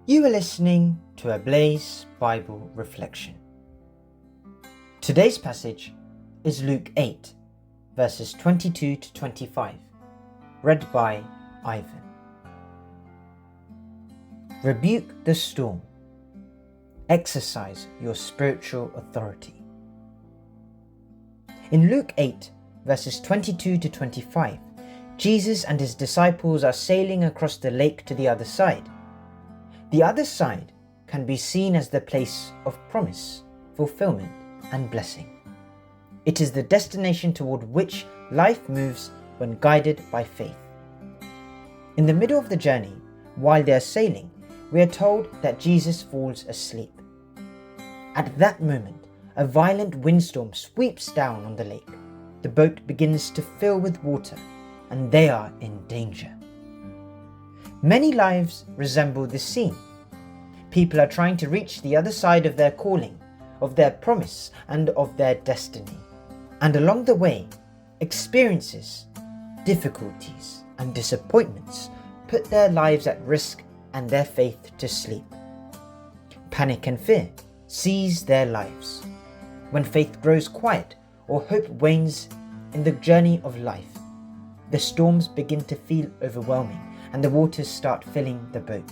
You are listening to a Blaze Bible Reflection. Today's passage is Luke 8, verses 22 to 25, read by Ivan. Rebuke the storm. Exercise your spiritual authority. In Luke 8, verses 22 to 25, Jesus and his disciples are sailing across the lake to the other side. The other side can be seen as the place of promise, fulfillment, and blessing. It is the destination toward which life moves when guided by faith. In the middle of the journey, while they are sailing, we are told that Jesus falls asleep. At that moment, a violent windstorm sweeps down on the lake. The boat begins to fill with water, and they are in danger. Many lives resemble this scene. People are trying to reach the other side of their calling, of their promise, and of their destiny. And along the way, experiences, difficulties, and disappointments put their lives at risk and their faith to sleep. Panic and fear seize their lives. When faith grows quiet or hope wanes in the journey of life, the storms begin to feel overwhelming and the waters start filling the boat.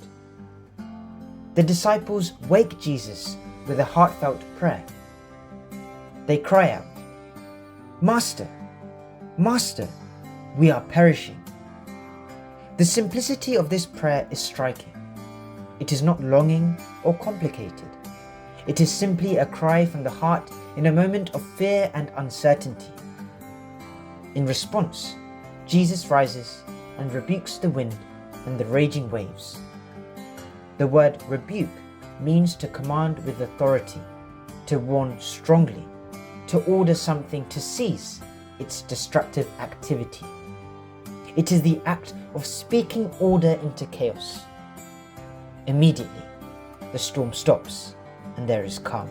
The disciples wake Jesus with a heartfelt prayer. They cry out, "Master, Master, we are perishing." The simplicity of this prayer is striking. It is not longing or complicated. It is simply a cry from the heart in a moment of fear and uncertainty. In response, Jesus rises and rebukes the wind and the raging waves. The word rebuke means to command with authority, to warn strongly, to order something to cease its destructive activity. It is the act of speaking order into chaos. Immediately, the storm stops and there is calm.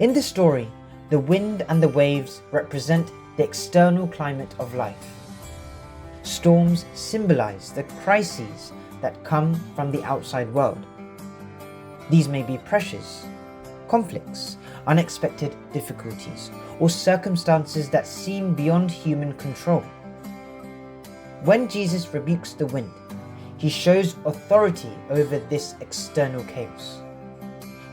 In the story, the wind and the waves represent the external climate of life. Storms symbolize the crises that come from the outside world. These may be pressures, conflicts, unexpected difficulties, or circumstances that seem beyond human control. When Jesus rebukes the wind, he shows authority over this external chaos.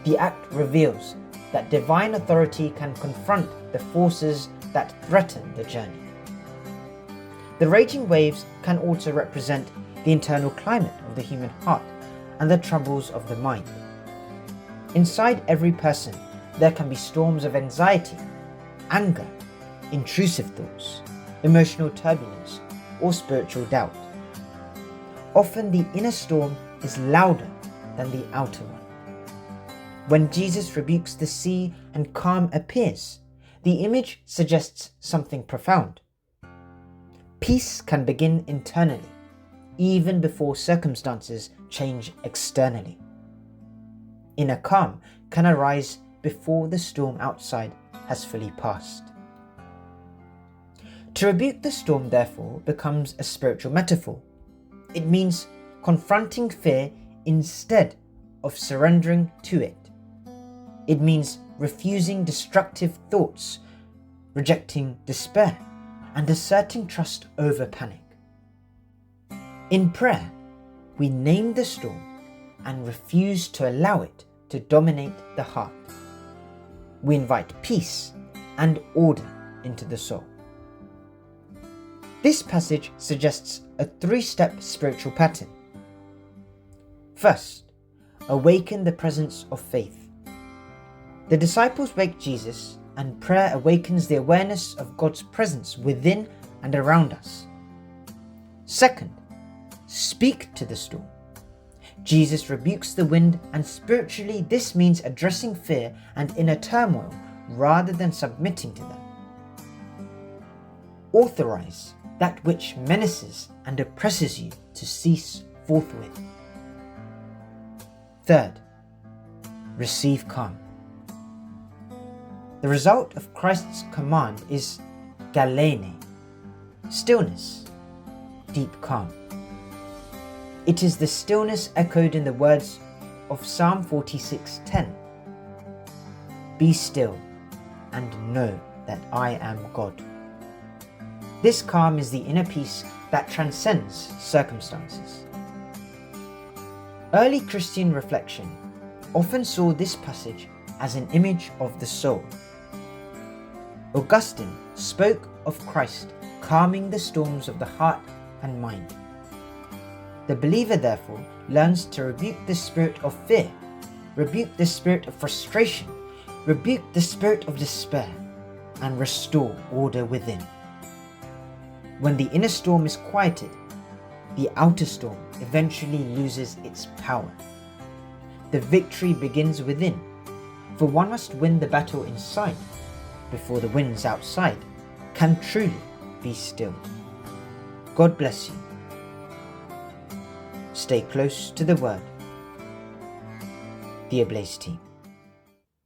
The act reveals that divine authority can confront the forces that threaten the journey. The raging waves can also represent the internal climate of the human heart and the troubles of the mind. Inside every person, there can be storms of anxiety, anger, intrusive thoughts, emotional turbulence, or spiritual doubt. Often the inner storm is louder than the outer one. When Jesus rebukes the sea and calm appears, the image suggests something profound. Peace can begin internally, even before circumstances change externally. Inner calm can arise before the storm outside has fully passed. To rebuke the storm, therefore, becomes a spiritual metaphor. It means confronting fear instead of surrendering to it. It means refusing destructive thoughts, rejecting despair, and asserting trust over panic. In prayer, we name the storm and refuse to allow it to dominate the heart. We invite peace and order into the soul. This passage suggests a three-step spiritual pattern. First, awaken the presence of faith. The disciples wake Jesus, and prayer awakens the awareness of God's presence within and around us. Second, speak to the storm. Jesus rebukes the wind, and spiritually this means addressing fear and inner turmoil rather than submitting to them. Authorize that which menaces and oppresses you to cease forthwith. Third, receive calm. The result of Christ's command is galene, stillness, deep calm. It is the stillness echoed in the words of Psalm 46:10. Be still and know that I am God. This calm is the inner peace that transcends circumstances. Early Christian reflection often saw this passage as an image of the soul. Augustine spoke of Christ calming the storms of the heart and mind. The believer therefore learns to rebuke the spirit of fear, rebuke the spirit of frustration, rebuke the spirit of despair, and restore order within. When the inner storm is quieted, the outer storm eventually loses its power. The victory begins within, for one must win the battle inside before the winds outside can truly be stilled. God bless you. Stay close to the Word. The Ablaze Team.